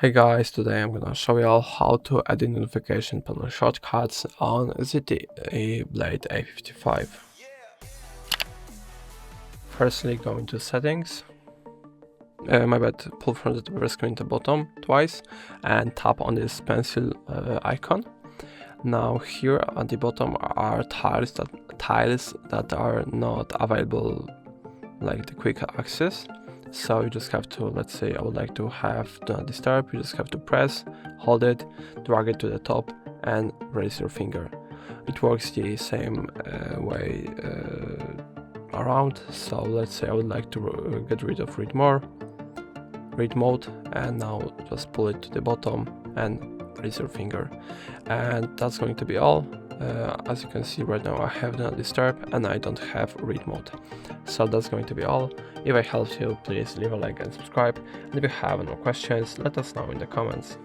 Hey guys, today I'm gonna show you all how to edit notification panel shortcuts on ZTE Blade A55. Firstly, go into settings. Pull from the top screen to bottom twice and tap on this pencil icon. Now here at the bottom are tiles that are not available, like the quick access. So you just have to, let's say I would like to have do not disturb. You just have to press, hold it, drag it to the top and raise your finger. It works the same way around. So let's say I would like to get rid of read mode, and now just pull it to the bottom and raise your finger, and that's going to be all. As you can see right now I have do not disturb and I don't have read mode. So that's going to be all. If I helped you, please leave a like and subscribe, and if you have any questions, let us know in the comments.